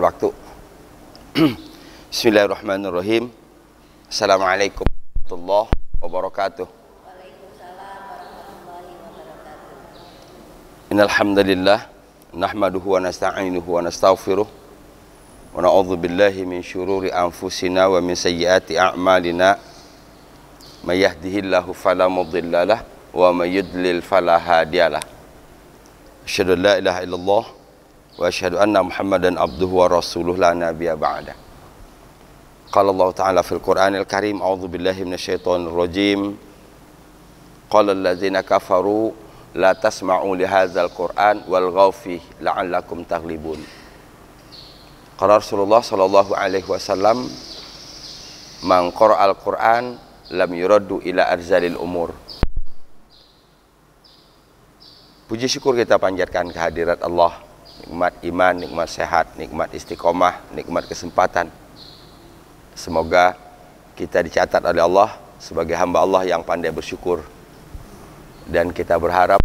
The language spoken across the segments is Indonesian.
waktu. Bismillahirrahmanirrahim. Assalamualaikum warahmatullahi wabarakatuh. Waalaikumsalam warahmatullahi wabarakatuh. Innal hamdalillah nahmaduhu wa nasta'inuhu wa nastaghfiruh wa na'udzu billahi min syururi anfusina wa min sayyiati a'malina. May yahdihillahu fala mudhillalah wa may yudlil fala hadiyalah. Asyhadu an la ilaha illallah wa asyhadu anna Muhammadan abduhu wa rasuluh la nabiyya ba'da. Qala Allah Ta'ala fil Qur'anil Karim, a'udzu billahi minasyaitonir rajim. Qala allazina kafaru la tasma'u li hadzal Qur'an walghaw fihi la'allakum taghlibun. Qala Rasulullah sallallahu alaihi wasallam, man qara'al Qur'an lam yuraddu ila arzalil umur. Puji syukur kita panjatkan kehadirat Allah, nikmat iman, nikmat sehat, nikmat istiqomah, nikmat kesempatan. Semoga kita dicatat oleh Allah sebagai hamba Allah yang pandai bersyukur. Dan kita berharap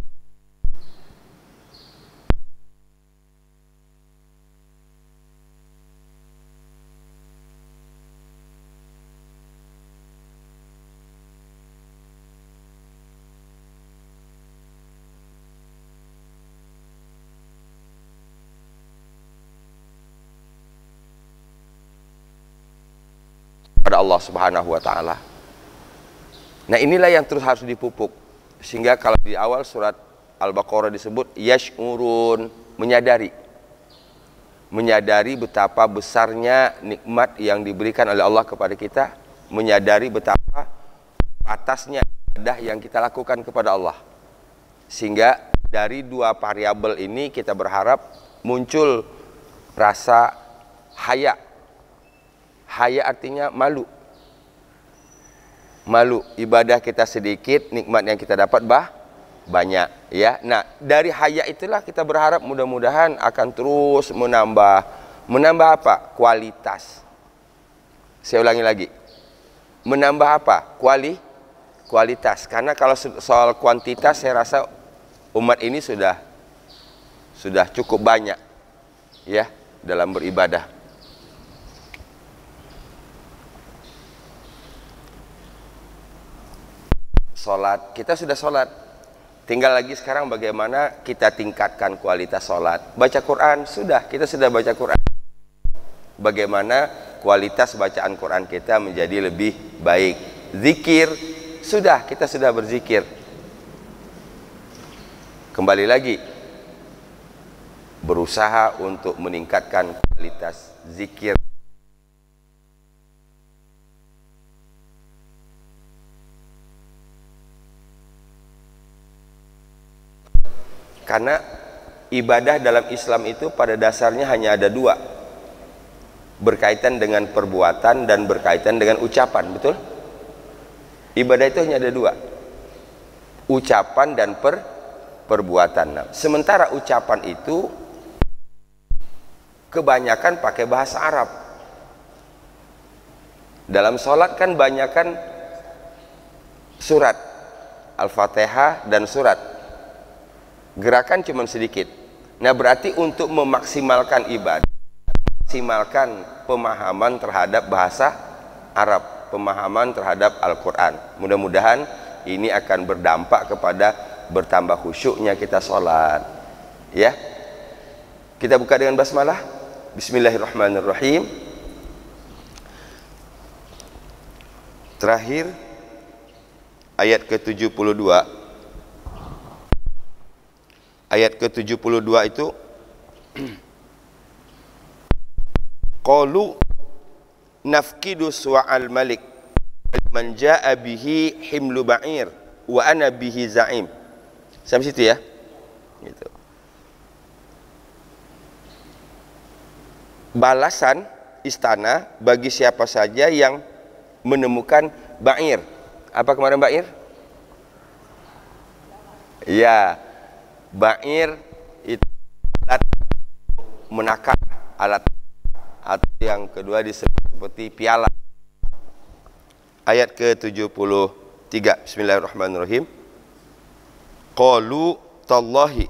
pada Allah Subhanahu wa Ta'ala. Nah, inilah yang terus harus dipupuk, sehingga kalau di awal surat Al-Baqarah disebut yash'urun, menyadari betapa besarnya nikmat yang diberikan oleh Allah kepada kita, menyadari betapa batasnya ibadah yang kita lakukan kepada Allah. Sehingga dari dua variabel ini kita berharap muncul rasa haya. Haya artinya malu. Malu, ibadah kita sedikit, nikmat yang kita dapat banyak, ya. Nah, dari haya itulah kita berharap mudah-mudahan akan terus menambah apa? Kualitas. Saya ulangi lagi. Menambah apa? Kualitas. Karena kalau soal kuantitas saya rasa umat ini sudah cukup banyak, ya, dalam beribadah. Sholat, kita sudah sholat, tinggal lagi sekarang bagaimana kita tingkatkan kualitas sholat. Baca Quran, kita sudah baca Quran, bagaimana kualitas bacaan Quran kita menjadi lebih baik. Zikir, kita sudah berzikir. Kembali lagi, berusaha untuk meningkatkan kualitas zikir. Karena ibadah dalam Islam itu pada dasarnya hanya ada dua, berkaitan dengan perbuatan dan berkaitan dengan ucapan, betul? Ibadah itu hanya ada dua, ucapan dan perbuatan. Nah, sementara ucapan itu kebanyakan pakai bahasa Arab. Dalam sholat kan banyakan surat Al-Fatihah dan surat. Gerakan cuma sedikit. Nah, berarti untuk memaksimalkan ibadah, maksimalkan pemahaman terhadap bahasa Arab, pemahaman terhadap Al-Quran. Mudah-mudahan ini akan berdampak kepada bertambah khusyuknya kita sholat, ya. Kita buka dengan basmalah. Bismillahirrahmanirrahim. Terakhir ayat ke-72. Ayat ke-72 itu qalu nafkidu su'al malik man jaa bihi himlu ba'ir wa ana bihi za'im. Sampai situ ya. Gitu. Balasan istana bagi siapa saja yang menemukan ba'ir. Apa kemarin ba'ir? Ya. Ba'ir itu alat menakar, alat, atau yang kedua disebut seperti piala. Ayat ke-73. Bismillahirrahmanirrahim. Qalu tallahi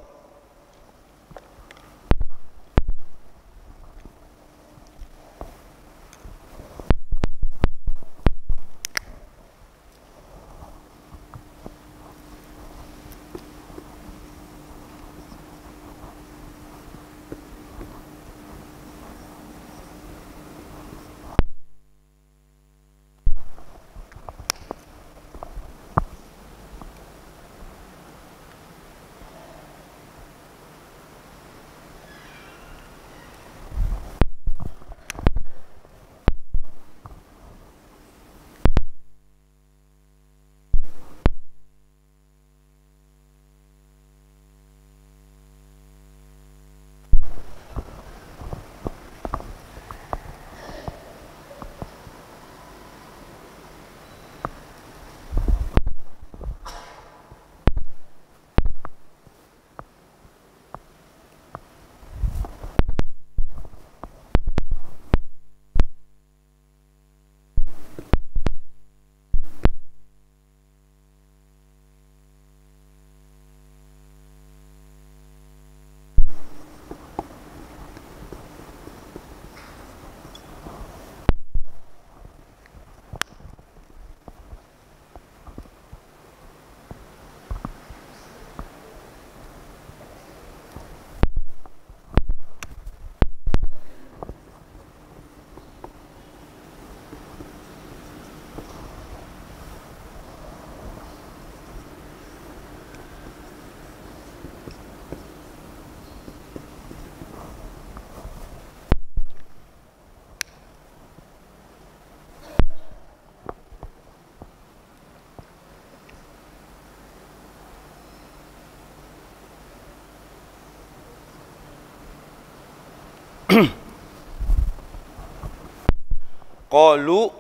Qalu,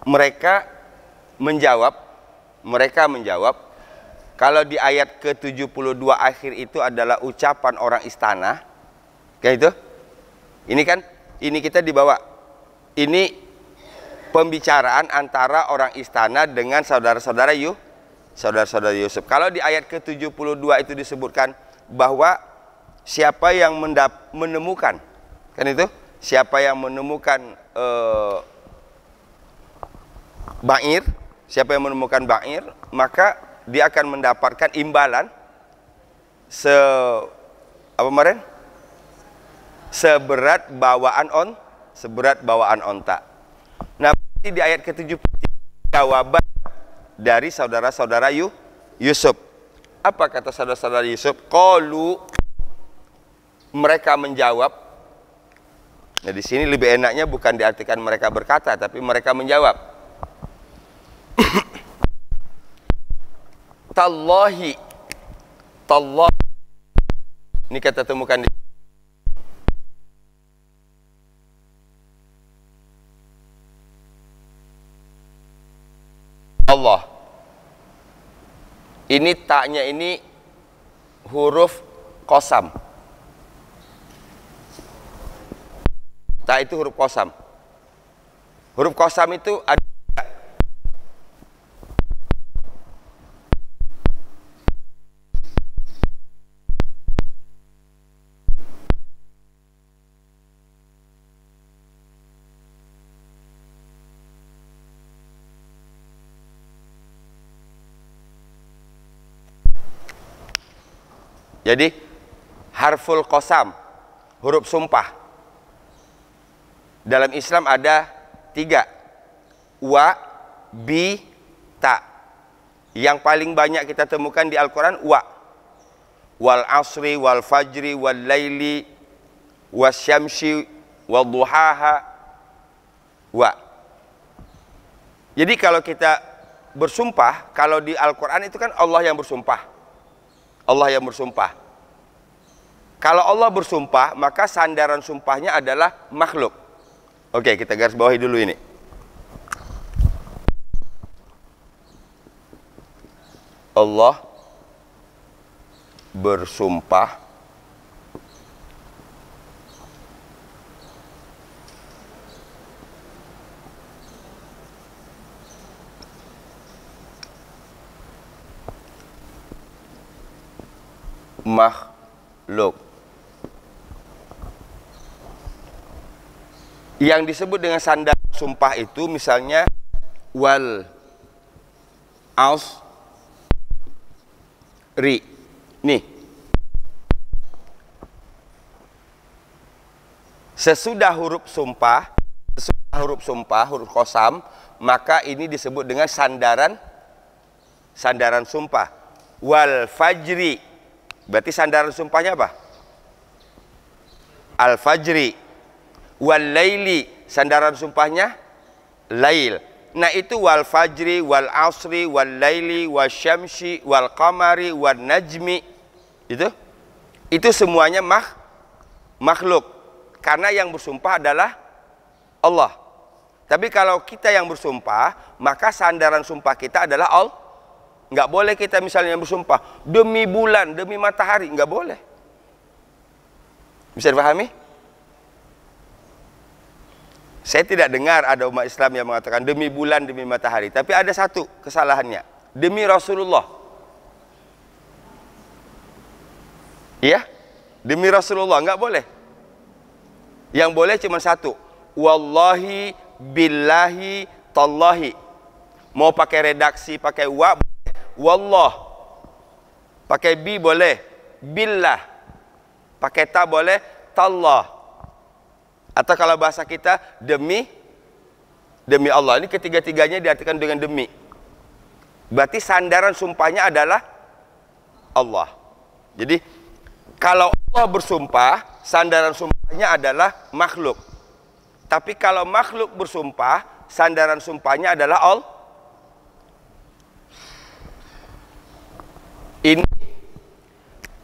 mereka menjawab. Kalau di ayat ke-72 akhir itu adalah ucapan orang istana. Kayak itu. Ini kan, ini kita dibawa. Ini pembicaraan antara orang istana dengan saudara-saudara Yusuf. Kalau di ayat ke-72 itu disebutkan bahwa siapa yang menemukan, kan itu? Siapa yang menemukan ba'ir, maka dia akan mendapatkan imbalan seberat bawaan onta. Nah, di ayat ke-73 jawaban dari saudara-saudara Yusuf. Apa kata saudara-saudara Yusuf? Qalu, mereka menjawab. Nah, di sini lebih enaknya bukan diartikan mereka berkata, tapi mereka menjawab. Tallahi. Ini kita temukan di Allah. Ini taknya ini huruf qasam. Tak itu huruf qasam. Huruf qasam itu ada. Jadi harful qasam, huruf sumpah. Dalam Islam ada 3. Wa, bi, ta. Yang paling banyak kita temukan di Al-Quran wa. Wal asri, wal fajri, wal laili, wasyamsi, wal duhaha. Wa. Jadi kalau kita bersumpah, kalau di Al-Quran itu kan Allah yang bersumpah. Kalau Allah bersumpah, maka sandaran sumpahnya adalah makhluk. Oke, kita garis bawahi dulu ini. Allah bersumpah makhluk. Yang disebut dengan sandaran sumpah itu misalnya wal asri. Nih. Sesudah huruf sumpah, huruf qasam, maka ini disebut dengan sandaran sumpah. Wal fajri, berarti sandaran sumpahnya apa? Al fajri. Wal laili, sandaran sumpahnya lail. Nah, itu wal fajri, wal asri, wal laili, wasyamsi, wal qamari, wal najmi. Itu semuanya makhluk. Karena yang bersumpah adalah Allah. Tapi kalau kita yang bersumpah, maka sandaran sumpah kita adalah Allah. Nggak boleh kita misalnya bersumpah demi bulan, demi matahari, nggak boleh. Bisa dipahami? Saya tidak dengar ada umat Islam yang mengatakan demi bulan, demi matahari. Tapi ada satu kesalahannya, demi Rasulullah. Iya, demi Rasulullah nggak boleh. Yang boleh cuma satu, wallahi, billahi, tallahi. Mau pakai redaksi, pakai wa, wallah, pakai bi boleh, billah, pakai ta boleh, tallah. Atau kalau bahasa kita demi Allah. Ini ketiga-tiganya diartikan dengan demi. Berarti sandaran sumpahnya adalah Allah. Jadi kalau Allah bersumpah, sandaran sumpahnya adalah makhluk. Tapi kalau makhluk bersumpah, sandaran sumpahnya adalah Allah. Ini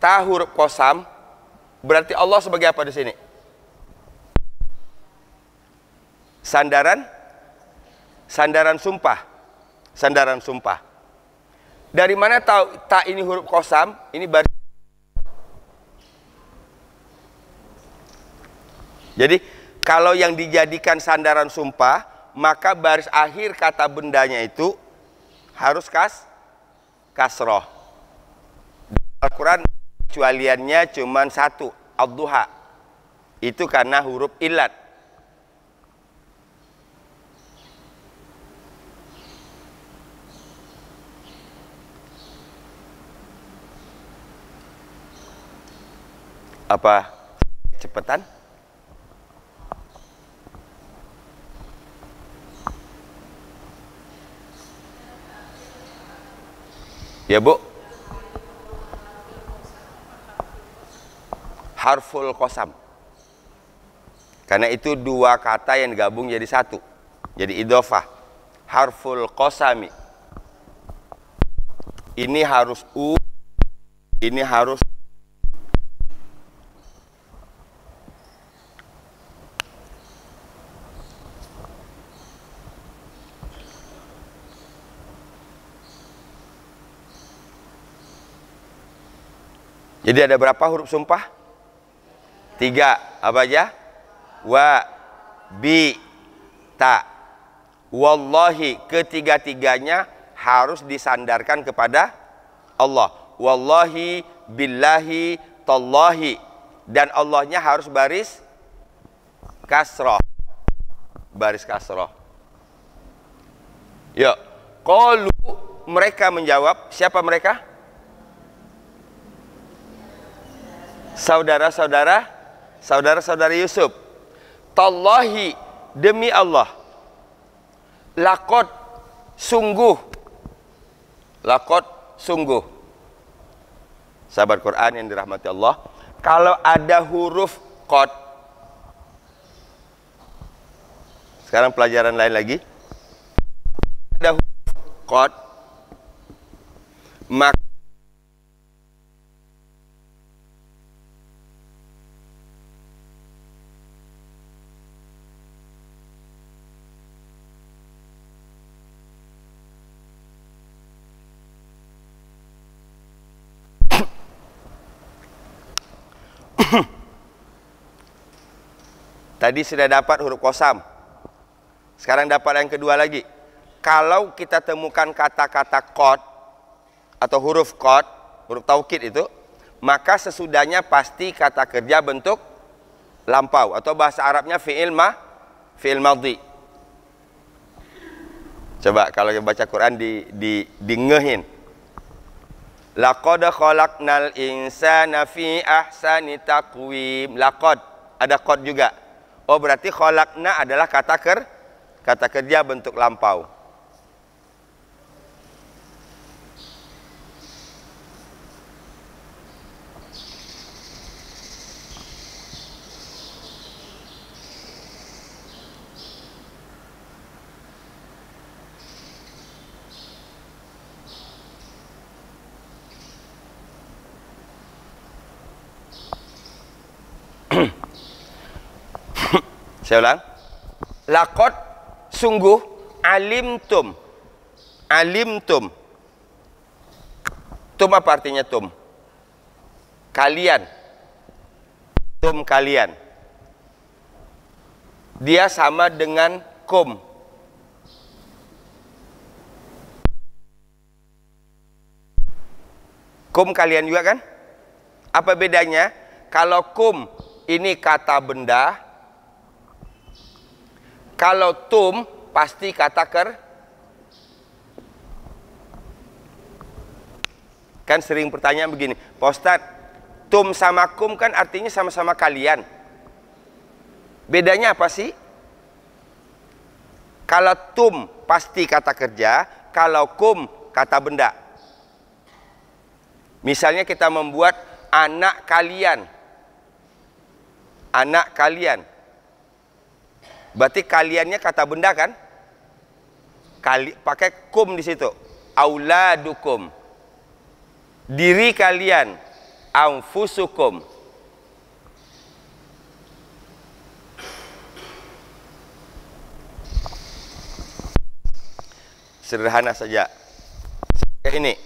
ta huruf qasam, berarti Allah sebagai apa di sini? sandaran sumpah. Sandaran sumpah. Dari mana tahu ta ini huruf qasam? Ini baris. Jadi kalau yang dijadikan sandaran sumpah, maka baris akhir kata bendanya itu harus kasroh. Al-Quran kecualiannya cuma satu, ad-duha. Itu karena huruf ilat. Apa cepetan? Ya Bu, harful qasam. Karena itu dua kata yang digabung jadi satu, jadi idhofah. Harful qasami. Ini harus u, ini harus. Jadi ada berapa huruf sumpah? 3. Apa aja? Wa, bi, ta. Wallahi, ketiga-tiganya harus disandarkan kepada Allah. Wallahi, billahi, tallahi. Dan Allahnya harus baris kasroh. Baris kasroh. Yuk. Qalu, mereka menjawab. Siapa mereka? Saudara-saudara Yusuf. Tallahi, demi Allah. Laqad, sungguh. Laqad, sungguh. Sahabat Quran yang dirahmati Allah, kalau ada huruf qad, sekarang pelajaran lain lagi. Ada huruf qad, maka tadi sudah dapat huruf qasam. Sekarang dapat yang kedua lagi. Kalau kita temukan kata-kata qad atau huruf qad, huruf taukid itu, maka sesudahnya pasti kata kerja bentuk lampau atau bahasa Arabnya fi'il madhi. Coba kalau baca Quran ngehin. Laqad khalaqnal insana fi ahsani taqwim. Laqad, ada qad juga. Oh, berarti khalaqna adalah kata kerja bentuk lampau. Saya ulang. Laqad, sungguh, alimtum. Alimtum. Tum apa artinya tum? Kalian. Tum, kalian. Dia sama dengan kum. Kum kalian juga kan? Apa bedanya? Kalau kum ini kata benda, kalau tum pasti kata kan sering pertanyaan begini, Pak Ustadz, tum sama kum kan artinya sama-sama kalian. Bedanya apa sih? Kalau tum pasti kata kerja, kalau kum kata benda. Misalnya kita membuat anak kalian. Anak kalian. Berarti kaliannya kata benda kan? Pakai kum di situ. Auladukum. Diri kalian. Anfusukum. Sederhana saja. Ini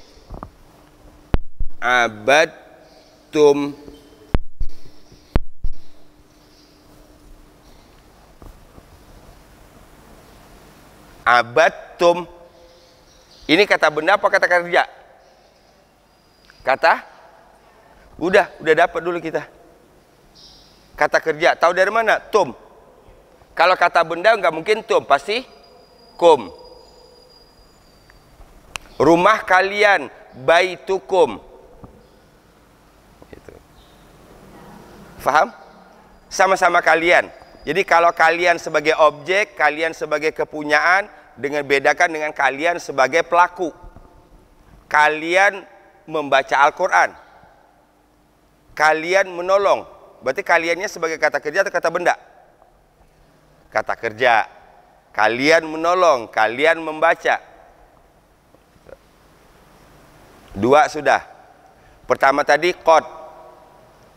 abadtum. Abadtum. Ini kata benda apa kata kerja? Kata? Udah dapat dulu kita. Kata kerja, tahu dari mana? Tum. Kalau kata benda nggak mungkin tum, pasti kum. Rumah kalian, baitukum. Gitu. Faham? Sama-sama kalian. Jadi kalau kalian sebagai objek, kalian sebagai kepunyaan, dengan bedakan dengan kalian sebagai pelaku. Kalian membaca Al-Quran. Kalian menolong. Berarti kaliannya sebagai kata kerja atau kata benda? Kata kerja. Kalian menolong, kalian membaca. Dua sudah. Pertama tadi qad.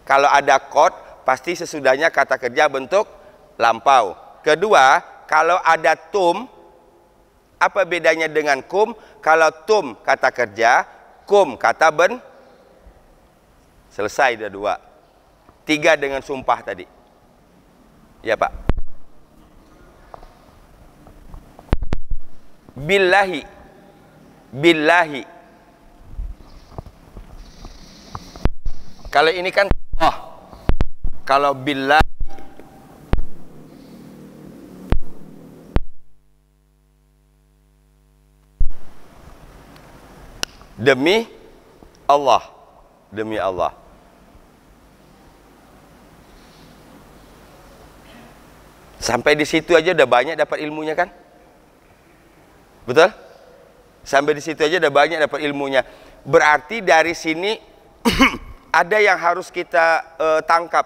Kalau ada qad, pasti sesudahnya kata kerja bentuk lampau. Kedua, kalau ada tum, apa bedanya dengan kum? Kalau tum kata kerja, kum kata selesai, dah dua. Tiga dengan sumpah tadi. Ya Pak. Billahi. Billahi. Kalau ini kan Allah. Kalau billahi, demi Allah. Demi Allah. Sampai di situ aja udah banyak dapat ilmunya kan? Betul? Sampai di situ aja udah banyak dapat ilmunya. Berarti dari sini ada yang harus kita tangkap.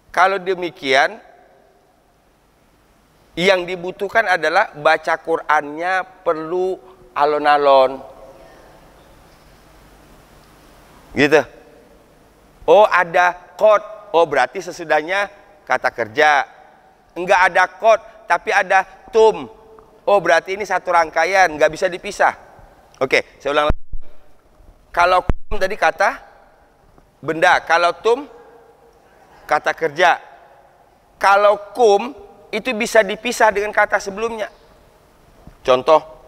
Kalau demikian, yang dibutuhkan adalah baca Qur'annya perlu alon-alon. Gitu. Oh ada qad. Oh berarti sesudahnya kata kerja. Enggak ada qad, tapi ada tum. Oh berarti ini satu rangkaian, nggak bisa dipisah. Oke, saya ulang lagi. Kalau kum tadi kata benda, kalau tum kata kerja. Kalau kum itu bisa dipisah dengan kata sebelumnya. Contoh,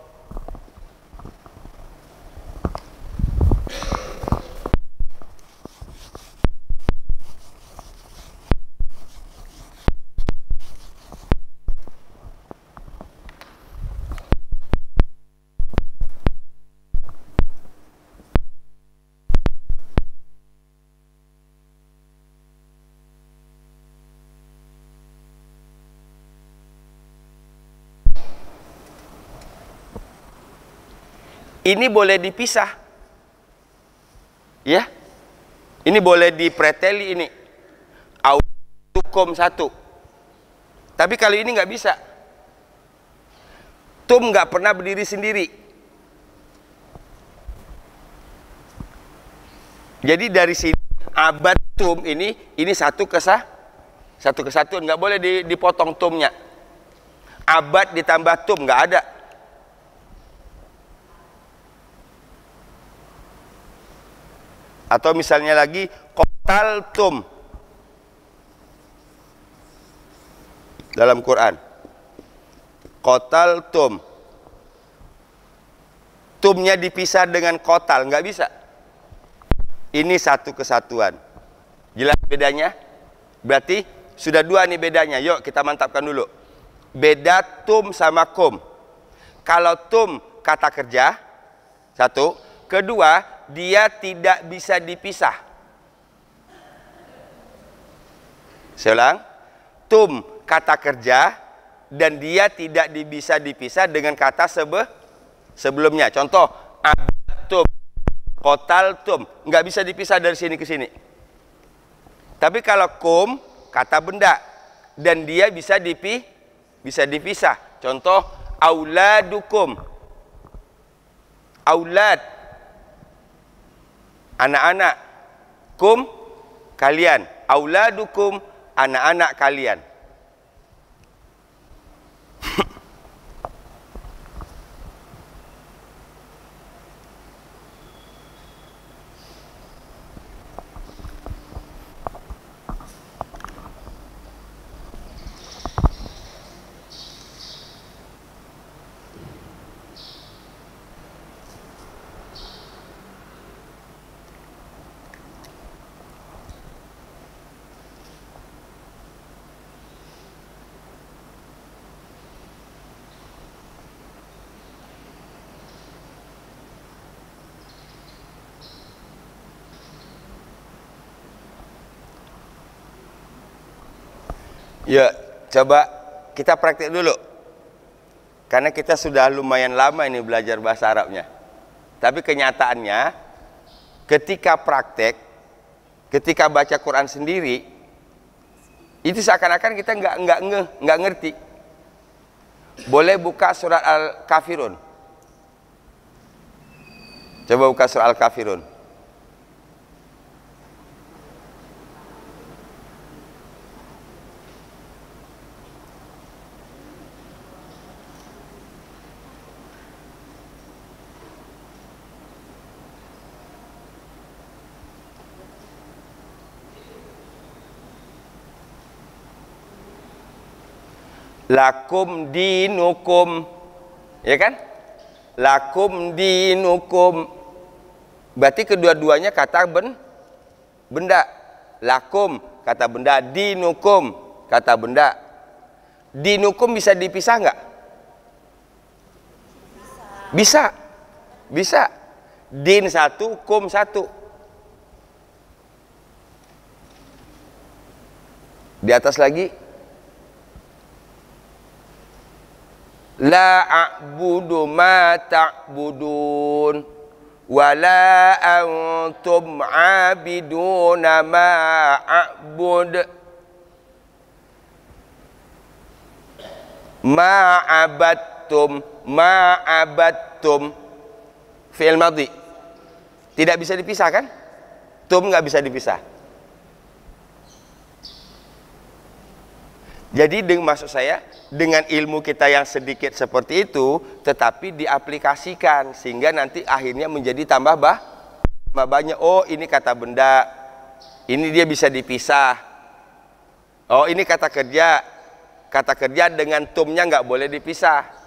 ini boleh dipisah. Ya. Ini boleh dipreteli ini. Autukum satu. Tapi kalau ini nggak bisa. Tum nggak pernah berdiri sendiri. Jadi dari sini abad tum ini satu kesatuan, nggak boleh dipotong tumnya. Abad ditambah tum nggak ada. Atau misalnya lagi qataltum dalam Quran. Qataltum. Tumnya dipisah dengan qatal, nggak bisa. Ini satu kesatuan. Jelas bedanya? Berarti sudah dua nih bedanya. Yuk kita mantapkan dulu. Beda tum sama kum. Kalau tum kata kerja, satu. Kedua, dia tidak bisa dipisah. Saya ulang. Tum kata kerja dan dia tidak bisa dipisah dengan kata sebelumnya. Contoh, abtum, qataltum, nggak bisa dipisah dari sini ke sini. Tapi kalau kum kata benda dan dia bisa dipisah. Contoh, auladukum, aulad, anak-anak, kum kalian, auladukum anak-anak kalian. Ya, coba kita praktik dulu. Karena kita sudah lumayan lama ini belajar bahasa Arabnya. Tapi kenyataannya, ketika praktek, ketika baca Quran sendiri, itu seakan-akan kita nggak ngerti. Boleh buka surat Al-Kafirun. Coba buka surat Al-Kafirun. Lakum dinukum, ya kan? Lakum dinukum. Berarti kedua-duanya kata benda. Lakum kata benda, dinukum kata benda. Dinukum bisa dipisah nggak? Bisa. Bisa. Din satu, kum satu. Di atas lagi. La a'budu ma ta'budun wa la antum 'abiduna ma a'bud. Ma abattum fi'il madhi. Tidak bisa dipisah kan? Tum nggak bisa dipisah. Jadi maksud saya, dengan ilmu kita yang sedikit seperti itu, tetapi diaplikasikan sehingga nanti akhirnya menjadi tambah banyak. Oh, ini kata benda, ini dia bisa dipisah. Oh, ini kata kerja dengan tumnya nggak boleh dipisah.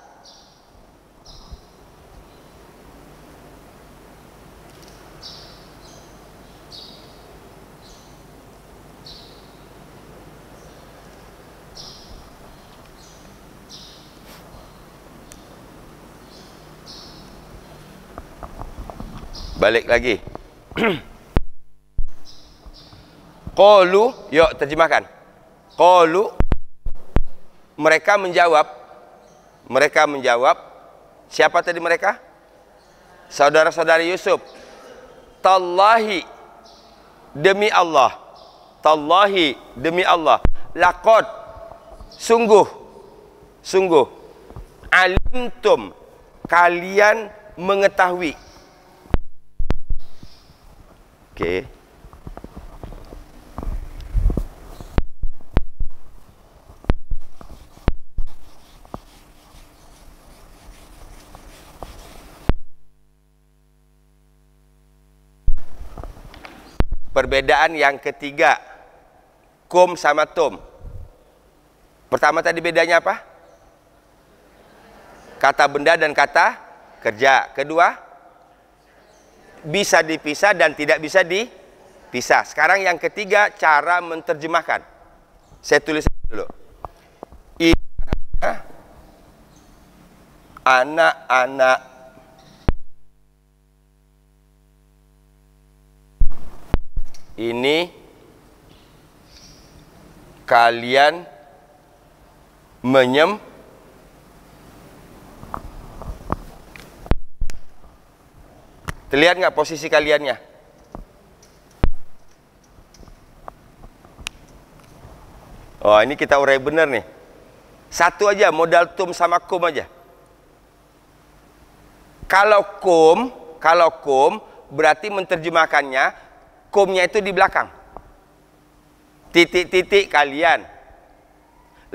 Balik lagi. Qalu, yuk terjemahkan. Qalu, mereka menjawab. Siapa tadi mereka? Saudara-saudari Yusuf. Tallahi, demi Allah. Tallahi, demi Allah. Laqad, sungguh. Alimtum, kalian mengetahui. Oke. Perbedaan yang ketiga, kum sama tum. Pertama tadi bedanya apa? Kata benda dan kata kerja. Kedua, bisa dipisah dan tidak bisa dipisah. Sekarang yang ketiga, cara menerjemahkan. Saya tulis dulu. Ini anak-anak ini kalian terlihat nggak posisi kaliannya? Oh, ini kita urai benar nih. Satu aja, modal tum sama kum aja. Kalau kum berarti menerjemahkannya, kumnya itu di belakang. Titik-titik kalian.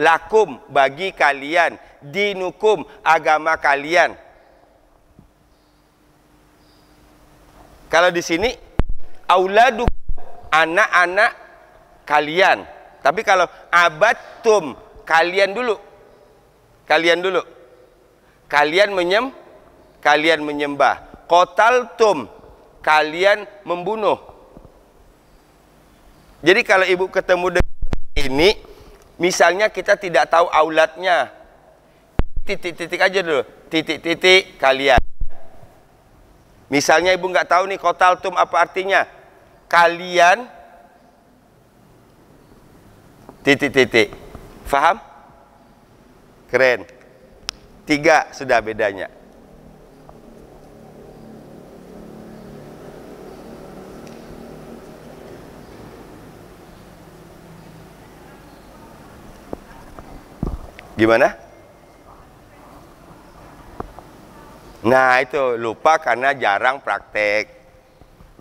Lakum, bagi kalian. Dinukum, agama kalian. Kalau di sini auladu, anak-anak kalian. Tapi kalau abattum, kalian dulu. Kalian menyembah. Qataltum, kalian membunuh. Jadi kalau ibu ketemu dengan ini, misalnya kita tidak tahu auladnya, titik-titik aja dulu. Titik-titik kalian. Misalnya ibu nggak tahu nih qataltum apa artinya. Kalian titik-titik. Faham? Keren. 3 sudah bedanya. Gimana? Nah itu lupa karena jarang praktek.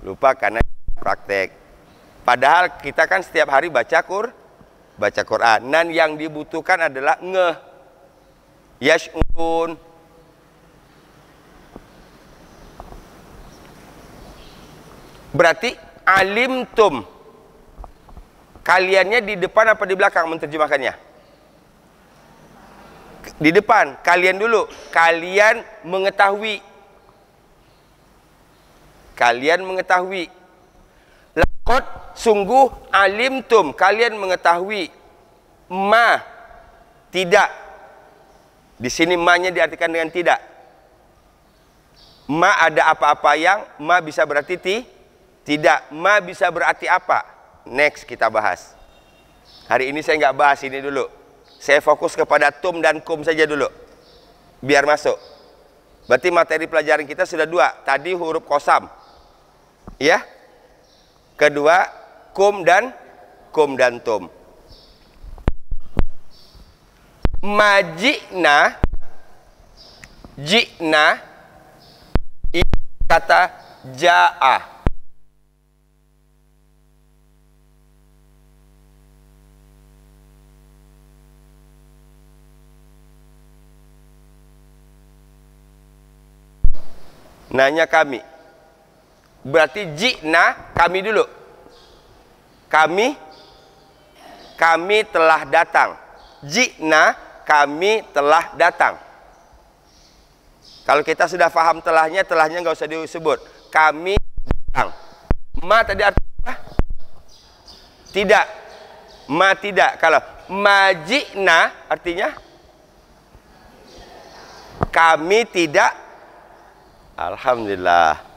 Lupa karena praktek. Padahal kita kan setiap hari baca Quran. Dan yang dibutuhkan adalah yash'urun. Berarti alimtum. Kaliannya di depan apa di belakang menerjemahkannya? Di depan, kalian dulu. Kalian mengetahui. Kalian mengetahui. Laqad sungguh alimtum. Kalian mengetahui. Ma. Tidak. Di sini ma-nya diartikan dengan tidak. Ma ada apa-apa yang. Ma bisa berarti tidak. Ma bisa berarti apa? Next kita bahas. Hari ini saya nggak bahas ini dulu. Saya fokus kepada tum dan kum saja dulu. Biar masuk. Berarti materi pelajaran kita sudah 2. Tadi huruf qasam. Ya. Kedua, kum dan tum. Majikna. Jikna. Ini kata ja'ah. Nanya kami. Berarti jikna kami dulu. Kami telah datang. Jikna kami telah datang. Kalau kita sudah paham telahnya nggak usah disebut. Kami datang. Ma tadi artinya apa? Tidak. Ma tidak. Kalau majikna artinya kami tidak. Alhamdulillah.